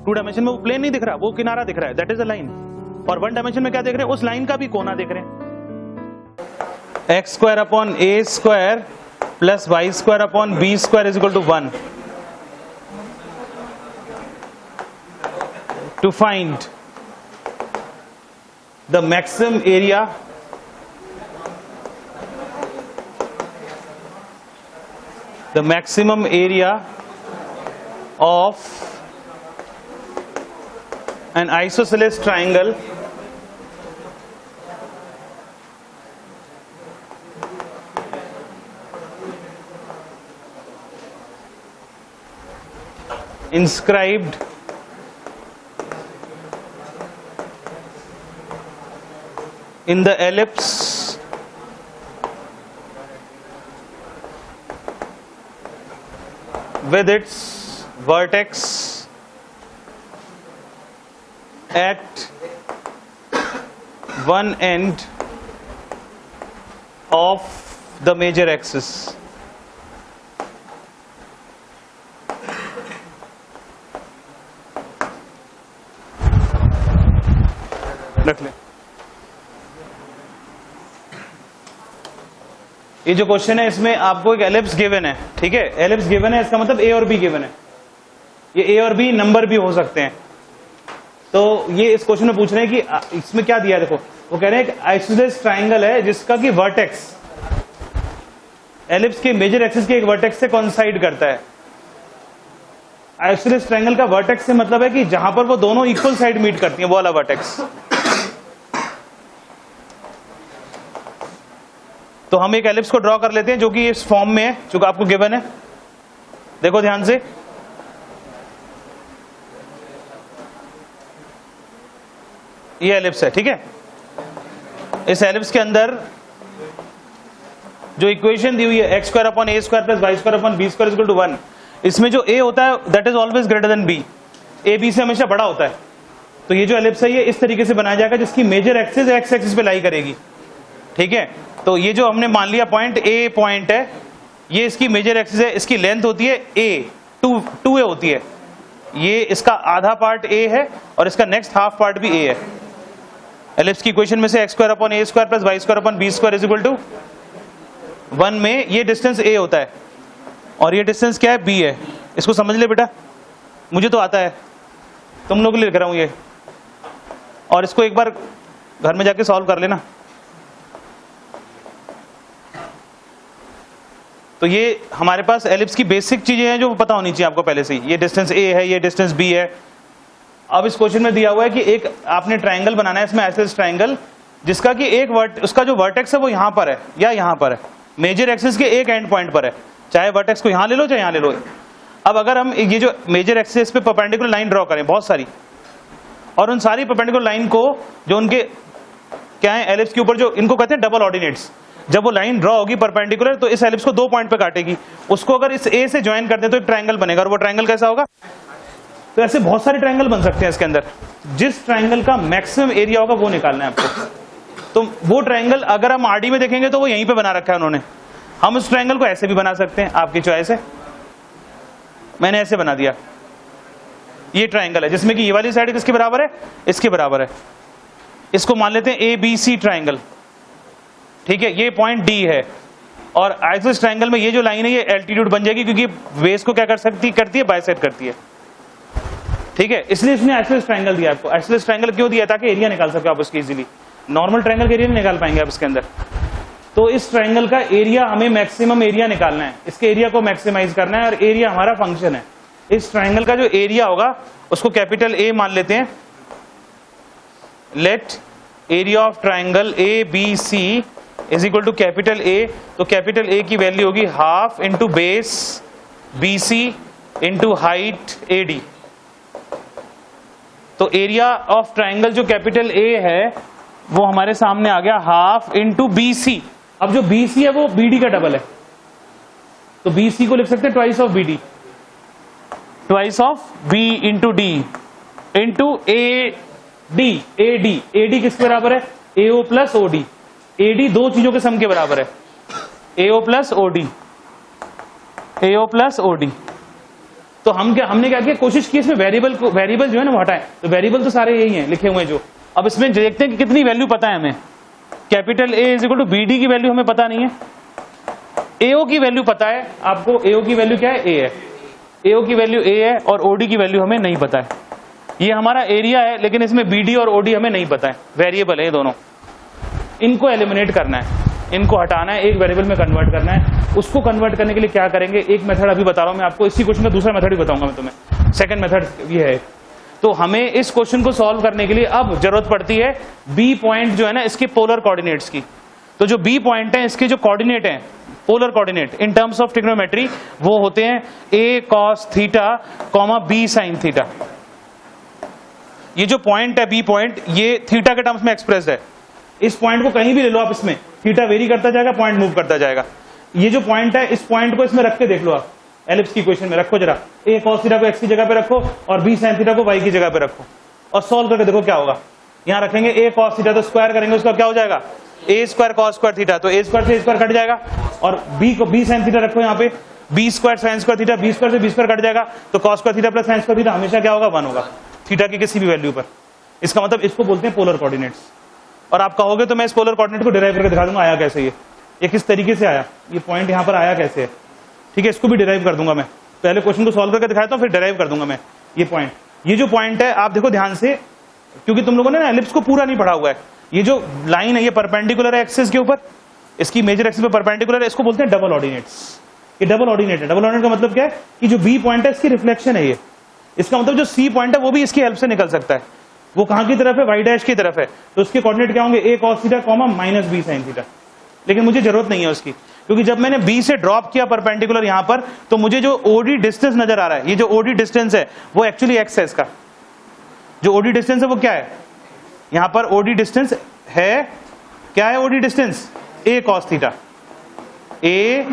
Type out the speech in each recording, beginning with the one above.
To dimension में वो plane नहीं दिख रहा, वो किनारा दिख रहा है, दैट इज अ लाइन। और वन डायमेंशन में क्या देख रहे हैं, उस लाइन का भी कोना देख रहे हैं। X square upon a square plus y square upon b square is equal to 1 to find the maximum area of an isosceles triangle inscribed in the ellipse with its vertex at one end of the major axis. रख ले। ये जो question है इसमें आपको एक ellipse given है, ठीक है, एलिप्स गिवन है, इसका मतलब ए और बी गिवन है। ये ए और बी नंबर भी हो सकते हैं। तो ये इस क्वेश्चन में पूछ रहे हैं कि इसमें क्या दिया है, देखो वो कह रहे हैं कि आइसोसेलेस ट्राइंगल है जिसका कि वर्टेक्स एलिप्स के मेजर एक्सिस के एक वर्टेक्स से कोइंसाइड करता है। आइसोसेलेस ट्राइंगल का वर्टेक्स से मतलब है कि जहां पर वो दोनों इक्वल साइड मीट करती हैं, वो वाला वर्टेक्स। तो हम एक एलिप्स को ड्रॉ कर लेते हैं जो कि इस फॉर्म में है, जो आपको गिवन है। देखो ध्यान से, ये एलिप्स है, ठीक है। इस एलिप्स के अंदर जो इक्वेशन दी हुई है x square upon a square plus y square upon b square equal to 1, इसमें जो ए होता है that is always greater than b, a b से हमेशा बड़ा होता है। तो ये जो एलिप्स है ये इस तरीके से बनाया जाएगा जिसकी मेजर एक्सिस एक्स एक्सिस पे लाई करेगी, ठीक है। तो ये जो हमने मान लिया पॉइंट ए पॉइंट है, ये इसकी मेजर एक्सिस है, इसकी लेंथ होती है ए, 2a होती है। ये इसका आधा पार्ट ए है और इसका नेक्स्ट हाफ पार्ट भी ए है। एलिप्स की इक्वेशन में से x square upon a square plus y square upon b square is equal to 1 में ये डिस्टेंस ए होता है और ये डिस्टेंस क्या है, बी है। इसको समझ ले बेटा, मुझे तो आता है, तुम लोग लिख रहा हूं ये, और इसको एक बार घर में जाके सॉल्व कर लेना। तो ये हमारे पास एलिप्स की बेसिक चीजें हैं जो पता होनी चाहिए आपको पहले से ही। ये डिस्टेंस ए है, ये डिस्टेंस बी है। अब इस क्वेश्चन में दिया हुआ है कि एक आपने ट्राइंगल बनाना है, इसमें आइसोसेलेस ट्राइंगल जिसका कि एक उसका जो वर्टेक्स है वो यहां पर है या यहां पर है, मेजर एक्सिस के एक एंड पॉइंट पर है। चाहे वर्टेक्स को यहां ले लो चाहे यहां ले लो। अब अगर हम ये जो मेजर एक्सिस पे परपेंडिकुलर लाइन ड्रॉ करें बहुत सारी, और उन सारी परपेंडिकुलर लाइन को जो उनके क्या है एलिप्स के ऊपर, जो इनको कहते हैं डबल ऑर्डिनेट्स, जब वो लाइन ड्रॉ होगी परपेंडिकुलर तो इस एलिप्स को 2 पॉइंट पे काटेगी। उसको अगर इस ए से ज्वाइन कर दे तो एक ट्रायंगल बनेगा, और वो ट्रायंगल कैसा होगा। तो ऐसे बहुत सारे ट्रायंगल बन सकते हैं इसके अंदर। जिस ट्रायंगल का मैक्सिमम एरिया होगा वो निकालना है आपको। तो वो ट्रायंगल अगर हम आरडी में देखेंगे तो वो यहीं पे बना रखा है उन्होंने। हम उस ट्रायंगल को ऐसे भी बना सकते हैं, आपकी चॉइस है। मैंने ऐसे बना दिया, ये ट्रायंगल है जिसमें कि ये वाली साइड किसके बराबर है, इसके बराबर है। इसको मान लेते हैं ए बी सी ट्रायंगल, ठीक है। ये पॉइंट डी है और आइसोसेलेस ट्रायंगल में ये जो लाइन है ये एल्टीट्यूड बन जाएगी क्योंकि बेस को क्या करती है, बाइसेक्ट करती है, ठीक है। इसलिए इसने आइसोसेलेस ट्रायंगल दिया आपको। आइसोसेलेस ट्रायंगल क्यों दिया, ताकि एरिया निकाल सके आप उसकी इजीली। नॉर्मल ट्रायंगल का एरिया नहीं निकाल पाएंगे आप इसके अंदर। तो इस ट्रायंगल का एरिया हमें मैक्सिमम एरिया निकालना है, इसके एरिया को मैक्सिमाइज करना है, और एरिया हमारा फंक्शन है। इस ट्रायंगल का जो एरिया होगा उसको कैपिटल ए मान लेते हैं। Let area of triangle A B C is equal to capital A. तो कैपिटल ए की वैल्यू होगी half into base B C into height A D. तो एरिया ऑफ ट्रायंगल जो कैपिटल ए है वो हमारे सामने आ गया हाफ इंटू बी सी। अब जो बी सी है वो बी डी का डबल है, तो बी सी को लिख सकते हैं twice of B D, twice of B into D into A D. A D, A D किसके बराबर है, A O plus O D. A D दो चीजों के सम के बराबर है, A O plus O D, A O plus O D. तो हमने क्या किया, कोशिश की इसमें वेरिएबल जो है ना वो हटाएं। तो वेरिएबल तो सारे यही हैं लिखे हुए जो। अब इसमें देखते हैं कि कितनी वैल्यू पता है हमें। Capital A is equal to B D की वैल्यू हमें पता नहीं है, एओ की वैल्यू पता है आपको। एओ की वैल्यू क्या है, ए है। एओ की वैल्यू ए है और ओडी की वैल्यू हमें नहीं पता है। ये हमारा एरिया है, लेकिन इसमें बीडी और ओडी हमें नहीं पता है, वेरिएबल है ये दोनों। इनको एलिमिनेट करना है, इनको हटाना है, एक वेरिएबल में कन्वर्ट करना है। उसको कन्वर्ट करने के लिए क्या करेंगे, एक मेथड अभी बता रहा हूं मैं आपको, इसी क्वेश्चन का दूसरा मेथड भी बताऊंगा मैं तुम्हें। सेकंड मेथड ये है। तो हमें इस क्वेश्चन को सॉल्व करने के लिए अब जरूरत पड़ती है बी पॉइंट जो है ना इसके पोलर कोऑर्डिनेट्स की। तो जो बी पॉइंट है इसके जो कोऑर्डिनेट है, polar coordinate in terms of trigonometry, वो होते हैं a cos theta comma b sin theta. ये जो पॉइंट है बी पॉइंट, ये थीटा के टर्म्स में एक्सप्रेस है। इस पॉइंट को कहीं भी ले लो आप, इसमें थीटा वेरी करता जाएगा, पॉइंट मूव करता जाएगा। ये जो पॉइंट है, इस पॉइंट को इसमें रख के देख लो आप, एलिप्स की इक्वेशन में रखो जरा। a cos थीटा को x की जगह पे रखो और b sin थीटा को y की जगह पे रखो और सॉल्व करके देखो क्या होगा। यहां रखेंगे a cos थीटा तो स्क्वायर करेंगे, उसका क्या हो जाएगा, a square cos square theta, तो a स्क्वायर से a स्क्वायर कट जाएगा। और b को b sin थीटा रखो यहाँ पे, b square sin square theta, b square से b स्क्वायर कट जाएगा, तो cos square theta plus sin square theta हमेशा क्या होगा, 1 होगा थीटा की किसी भी वैल्यू पर। इसका मतलब इसको बोलते हैं पोलर कोऑर्डिनेट्स। और आप कहोगे तो मैं इस पोलर कोऑर्डिनेट को डिराइव करके दिखा दूंगा आया कैसे, ये किस तरीके से आया, ये पॉइंट यहाँ पर आया कैसे है, ठीक है। इसको भी डिराइव कर दूंगा मैं, पहले क्वेश्चन को सॉल्व करके दिखाता हूँ, फिर डिराइव कर दूंगा मैं ये पॉइंट। ये जो पॉइंट है आप देखो ध्यान से, क्योंकि तुम लोगों ने ना एलिप्स को पूरा नहीं पढ़ा हुआ है। ये जो लाइन है ये परपेंडिकुलर है एक्सिस के ऊपर, इसकी मेजर एक्सिस पे परपेंडिकुलर है, इसको बोलते हैं डबल ऑर्डिनेट्स। ये डबल ऑर्डिनेट है। डबल ऑर्डिनेट का मतलब क्या है कि जो बी पॉइंट है इसकी रिफ्लेक्शन है ये। इसका मतलब जो सी पॉइंट है वो भी इसकी हेल्प से निकल सकता है। वो कहां की तरफ है, वाई डैश की तरफ है, तो उसके कोऑर्डिनेट क्या होंगे, a cos theta comma minus b sin theta. लेकिन मुझे जरूरत नहीं है उसकी, क्योंकि जब मैंने b से ड्रॉप किया परपेंडिकुलर यहां पर, तो मुझे जो ओडी डिस्टेंस नजर आ रहा है, ये जो ओडी डिस्टेंस है वो एक्चुअली x है। इसका जो ओडी डिस्टेंस है वो क्या है, यहां पर ओडी डिस्टेंस है, क्या है OD distance, a cos theta, a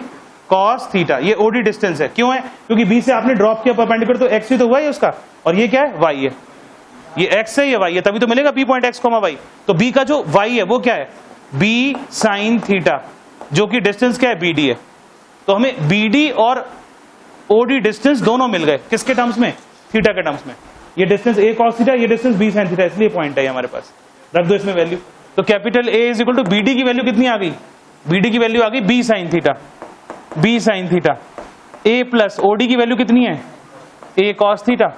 cos theta, ये ओडी डिस्टेंस है। क्यों है, क्योंकि b से आपने ड्रॉप किया परपेंडिकुलर, तो x ही तो हुआ है उसका, और ये क्या है, y है। ये x है, ये y है, तभी तो मिलेगा b point x comma y। तो b का जो y है वो क्या है, b sin थीटा, जो कि डिस्टेंस क्या है, bd है। तो हमें bd और od डिस्टेंस दोनों मिल गए, किसके टर्म्स में, थीटा के टर्म्स में। ये डिस्टेंस a cos थीटा, ये डिस्टेंस b sin थीटा, इसलिए पॉइंट है हमारे पास। रख दो इसमें वैल्यू। तो capital A is equal to bd की वैल्यू कितनी आ गई, bd की वैल्यू आ गई b sin theta, b sin theta. a plus od की वैल्यू कितनी है, a cos थीटा।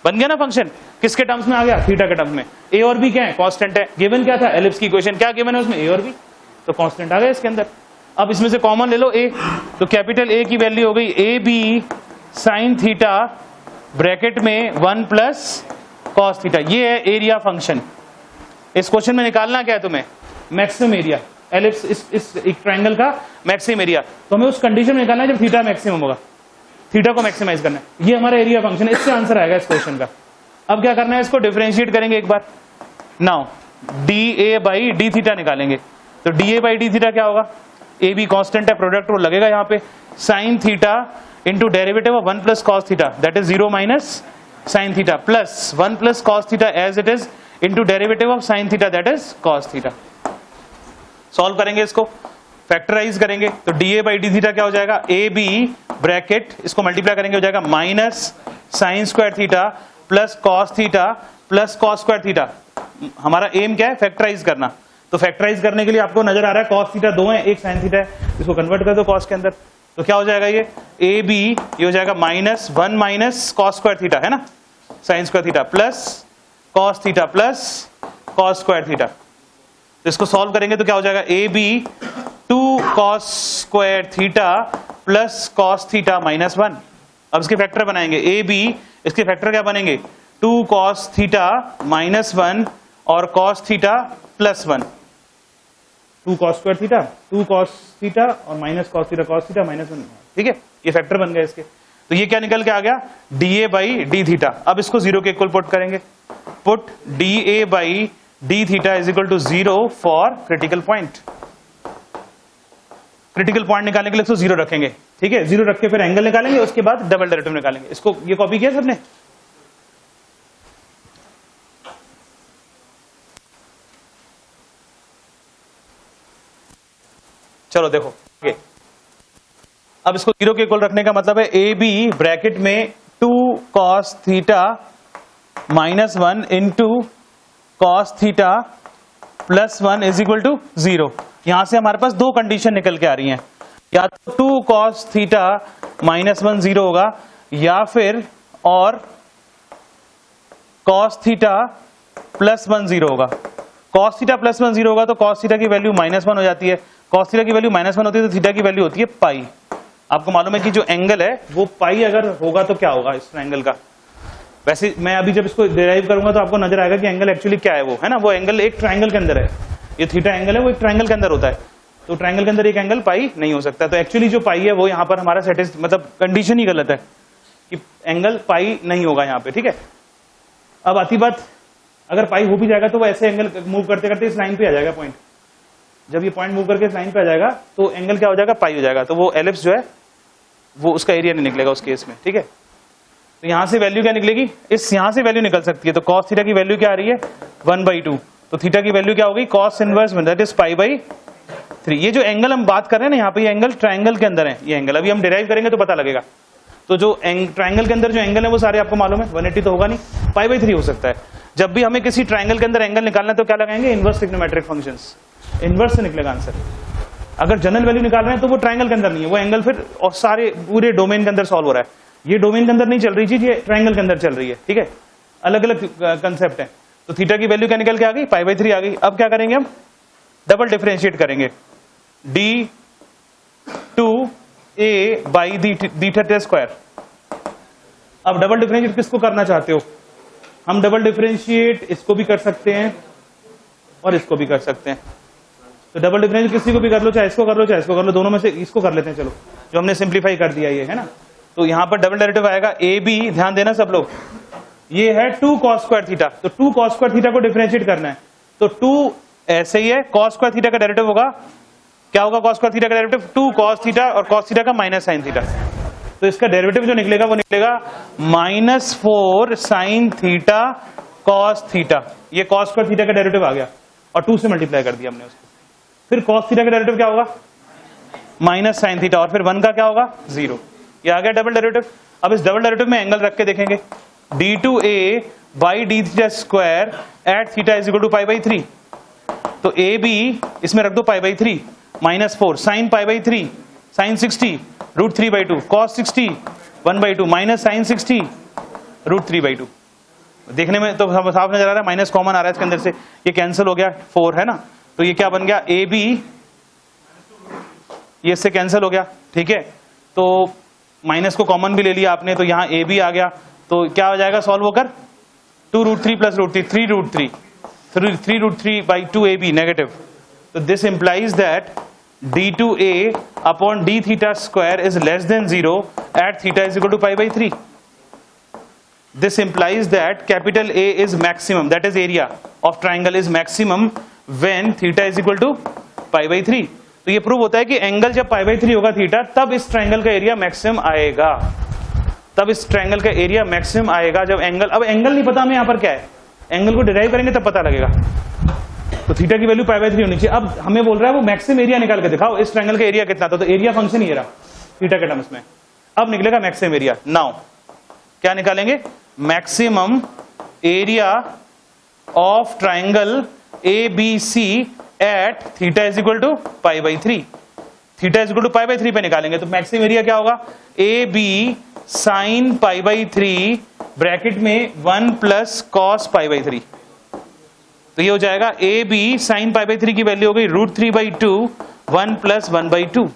बन गया ना फंक्शन, किसके टर्म्स में आ गया, थीटा के टर्म्स में। ए और बी क्या है, कांस्टेंट है। गिवन क्या था, एलिप्स की इक्वेशन, क्या गिवन है उसमें, ए और बी, तो कांस्टेंट आ गया इसके अंदर। अब इसमें से कॉमन ले लो ए, तो कैपिटल ए की वैल्यू हो गई a b sine theta bracket में 1 प्लस कॉस थीटा। ये है एरिया फंक्शन। इस क्वेश्चन में निकालना क्या है तुम्हें, मैक्सिमम एरिया, एलिप्स इस एक ट्रायंगल का मैक्सिमम एरिया। तो हमें उस कंडीशन में निकालना है जब थीटा मैक्सिमम होगा, थीटा को मैक्सिमाइज करना है। ये हमारा एरिया फंक्शन है, इससे आंसर आएगा इस क्वेश्चन का। अब क्या करना है, इसको डिफरेंशिएट करेंगे एक बार। Now d A by d theta निकालेंगे, तो d A by d theta क्या होगा, ए बी कॉन्स्टेंट है, प्रोडक्ट वो लगेगा यहाँ पे, sine theta into derivative of 1 plus cos theta, that is 0 minus sine theta, plus 1 plus cos theta as it is into derivative of sine theta, that is cos theta. Solve करेंगे इसको, factorise करेंगे, तो d A by d theta क्या हो जाएगा, a b bracket, इसको multiply करेंगे हो जाएगा minus sign square theta plus cos theta plus cos square theta. हमारा एम क्या है, फैक्टराइज करना। तो फैक्टराइज करने के लिए आपको नजर आ रहा है कॉस थीटा 2 है, एक साइन थीटा है, इसको कन्वर्ट कर दो कॉस के अंदर, तो क्या हो जाएगा ये ए बी, ये हो जाएगा minus 1 minus cos square theta है ना, sine square theta plus cos theta plus cos square theta. तो इसको सॉल्व करेंगे तो क्या हो जाएगा, a b 2 cos square theta plus cos theta minus 1। अब इसके फैक्टर बनाएंगे, ए बी, इसके फैक्टर क्या बनेंगे, 2 कॉस थीटा माइनस 1 और cos theta plus 1। 2 cos square theta, 2 cos theta और माइनस कॉस थीटा माइनस 1, ठीक है, ये फैक्टर बन गए इसके। तो ये क्या निकल के आ गया, d A by d theta. अब इसको 0 के इक्वल पुट करेंगे, put d A by d theta is equal to 0 for critical point. Critical point निकालने के लिए इसको 0 रखेंगे, ठीक है, 0 रख के फिर एंगल निकालेंगे, उसके बाद डबल डेरिवेटिव निकालेंगे। इसको ये कॉपी किया सबने, चलो देखो। अब इसको 0 के इक्वल रखने का मतलब है ए बी ब्रैकेट में cos theta -1 into cos theta +1 is equal to 0। यहां से हमारे पास दो कंडीशन निकल के आ रही हैं, या तो 2 cos थीटा -1 0 होगा, या फिर और cos थीटा +1 0 होगा। cos थीटा +1 0 होगा तो cos थीटा की वैल्यू -1 हो जाती है, cos थीटा की वैल्यू -1 होती है तो थीटा की वैल्यू होती है पाई। आपको मालूम है कि जो एंगल है वो पाई अगर होगा तो क्या होगा इस ट्रायंगल का। वैसे मैं अभी जब इसको डिराइव करूंगा तो आपको नजर आएगा कि एंगल एक्चुअली क्या है, वो है ना, वो एंगल एक ट्रायंगल के अंदर है। ये थीटा एंगल है वो एक ट्रायंगल के अंदर होता है, तो ट्रायंगल के अंदर एक एंगल पाई नहीं हो सकता। तो एक्चुअली जो पाई है वो यहाँ पर हमारा मतलब कंडीशन ही गलत है कि एंगल पाई नहीं होगा यहाँ पे, ठीक है। अब आती बात, अगर पाई हो भी जाएगा तो वो ऐसे एंगल मूव करते करते इस लाइन पे आ जाएगा पॉइंट। जब ये पॉइंट मूव करके इस लाइन पे आ जाएगा तो एंगल क्या हो जाएगा, पाई हो जाएगा। तो वो एलिप्स जो है वो उसका एरिया नहीं निकलेगा उस केस में, ठीक है। तो यहां से वैल्यू क्या निकलेगी, इस यहां से वैल्यू निकल सकती है। तो cos थीटा की वैल्यू क्या आ रही है 1/2, तो थीटा की वैल्यू क्या होगी cos इनवर्स दैट इज π/3। ये जो एंगल हम बात कर रहे हैं ना यहाँ पे, ये एंगल ट्रायंगल के अंदर है। ये एंगल अभी हम डिराइव करेंगे तो पता लगेगा। तो जो ट्रायंगल के अंदर जो एंगल है वो सारे आपको मालूम है, 180 तो होगा नहीं, π/3 हो सकता है। जब भी हमें किसी ट्रायंगल के अंदर एंगल निकालना है तो क्या लगाएंगे, इनवर्स ट्रिग्नोमेट्रिक फंक्शंस, इनवर्स से निकलेगा आंसर। अगर जनरल वैल्यू निकाल रहे हैं तो वो ट्रायंगल के अंदर नहीं है, वो एंगल फिर और सारे पूरे डोमेन के अंदर सॉल्व हो रहा है। ये डोमेन के अंदर नहीं चल रही चीज, ये ट्रायंगल के अंदर चल रही है, ठीक है। अलग अलग कंसेप्ट है। तो थीटा की वैल्यू क्या निकल के आ गई, π/3 आ गई। अब क्या करेंगे, हम डबल डिफरेंशिएट करेंगे, d2a/d2। अब डबल डिफरेंशिएट किसको करना चाहते हो, हम डबल डिफरेंशिएट इसको भी कर सकते हैं और इसको भी कर सकते हैं। तो डबल डिफरेंशिएट किसी को भी कर लो, चाहे इसको कर लो चाहे इसको कर लो, दोनों में से इसको कर लेते हैं। चलो, जो हमने सिंप्लीफाई कर दिया ये है ना, तो यहां पर डबल डेरिवेटिव आएगा ए बी, ध्यान देना सब लोग, ये है 2 cos स्क्वायर थीटा। तो 2 cos स्क्वायर थीटा को डिफरेंशिएट करना है, तो 2 ऐसे ही है, cos स्क्वायर थीटा का डेरिवेटिव होगा, क्या होगा cos स्क्वायर थीटा का डेरिवेटिव 2 cos थीटा, और cos थीटा का माइनस sin थीटा। तो इसका डेरिवेटिव जो निकलेगा वो निकलेगा -4 sin थीटा cos थीटा। ये cos स्क्वायर थीटा का डेरिवेटिव आ गया और 2 से मल्टीप्लाई कर दिया हमने उसको। फिर cos थीटा का डेरिवेटिव क्या होगा, -sin थीटा, और फिर 1 का क्या होगा 0। ये आ गया डबल डेरिवेटिव। अब इस डबल डेरिवेटिव में एंगल रख के देखेंगे, d2a/d2 at theta is equal to π/3। तो ए बी इसमें रख दो π/3, -4 sin π/3, sin 60 √3/2, cos 60 1/2, minus sin 60 √3/2। देखने में तो साफ नजर आ रहा है, माइनस कॉमन आ रहा है इसके अंदर से, ये कैंसिल हो गया 4 है ना। तो ये क्या बन गया, ए बी, ये इससे कैंसिल हो गया, ठीक है। तो माइनस को कॉमन भी ले लिया आपने, तो यहाँ ए बी आ गया। तो क्या हो जाएगा सॉल्व होकर, 2√3 + √3 3√3/2 ए बी नेगेटिव। तो this implies that d2a upon d theta square is less than 0 at theta is equal to π/3। This implies that capital A is maximum, that is area of triangle is maximum when theta is equal to π/3। तो ये prove होता है कि angle जब π/3 होगा theta, तब इस triangle का एरिया मैक्सिमम आएगा, तब इस ट्रायंगल का एरिया मैक्सिमम आएगा जब एंगल, अब एंगल नहीं पता हमें यहाँ पर क्या है, एंगल को डिराइव करेंगे तब पता लगेगा। तो थीटा की वैल्यू π/3 होनी चाहिए। अब हमें बोल रहा है वो मैक्सिमम एरिया निकाल के दिखाओ, इस ट्रायंगल का एरिया कितना था, तो एरिया फंक्शन ही रहा थीटा के टर्म्स में। अब निकलेगा मैक्सिमम एरिया। नाउ क्या निकालेंगे, maximum area of triangle ABC at theta is equal to π/3। Theta is equal to π/3 पे निकालेंगे तो मैक्सिमम एरिया क्या होगा, AB sin π/3 ब्रैकेट में 1 + cos π/3। तो ये हो जाएगा AB sin π/3 की वैल्यू हो गई √3/2 1 + 1/2।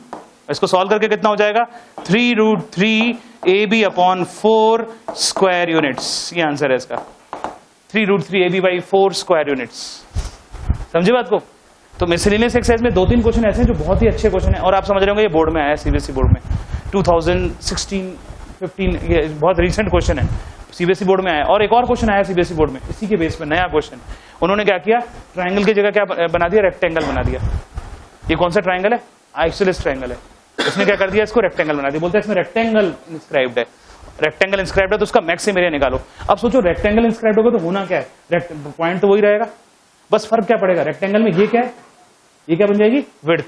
इसको सॉल्व करके कितना हो जाएगा, 3√3 AB अपॉन 4 स्क्वायर यूनिट्स। ये आंसर है इसका, 3√3 AB/4 स्क्वायर यूनिट्स। समझे बात को। तो मिसलेनियस एक्सरसाइज में 2-3 क्वेश्चन ऐसे हैं जो बहुत ही अच्छे क्वेश्चन हैं, और आप समझ रहे होंगे ये बोर्ड में आया है, सीबीएसई बोर्ड में 2016-15, ये बहुत रिसेंट क्वेश्चन है, सीबीएसई बोर्ड में आया। और एक और क्वेश्चन आया सीबीएसई बोर्ड में इसी के बेस पे, नया क्वेश्चन। उन्होंने क्या किया, ट्राइंगल की जगह क्या बना दिया, रेक्टेंगल बना दिया। ये कौन सा ट्राइंगल है, आइसोसेलेस ट्राइंगल है। उसने क्या कर दिया, इसको रेक्टेंगल बना दिया। बोलते हैं इसमें रेक्टेंगल इंस्क्राइब्ड है, रेक्टेंगल इंस्क्राइब्ड है तो उसका मैक्सिमम एरिया निकालो। अब सोचो रेक्टेंगल इंस्क्राइब्ड होगा तो होना क्या है, पॉइंट तो वही रहेगा, बस फर्क क्या पड़ेगा, रेक्टेंगल में ये क्या है, ये क्या बन जाएगी, विड्थ,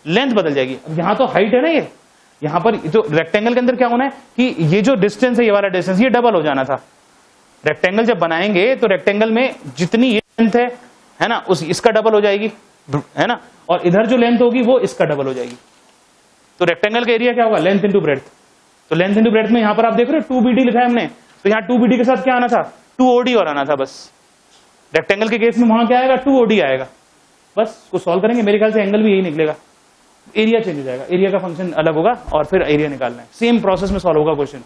लेंथ बदल जाएगी। अब यहाँ तो हाइट है ना, ये यहां पर जो रेक्टेंगल के अंदर क्या होना है कि ये जो डिस्टेंस है, ये वाला डिस्टेंस, ये डबल हो जाना था। रेक्टेंगल जब बनाएंगे तो रेक्टेंगल में जितनी ये लेंथ है ना, उस इसका डबल हो जाएगी, है ना, और इधर जो लेंथ होगी वो इसका डबल हो जाएगी। तो रेक्टेंगल का एरिया क्या होगा, लेंथ इंटू ब्रेड्थ। तो लेंथ इंटू ब्रेड्थ में यहां पर आप देख रहे हो 2BD लिखा है हमने, तो यहाँ 2BD के साथ क्या आना था, 2OD और आना था बस। रेक्टेंगल के केस में वहां क्या आएगा, 2OD आएगा। बस उसको सॉल्व करेंगे, मेरे ख्याल से एंगल भी यही निकलेगा, एरिया चेंज हो जाएगा, एरिया का फंक्शन अलग होगा और फिर एरिया निकालना है। सेम प्रोसेस में सॉल्व होगा क्वेश्चन।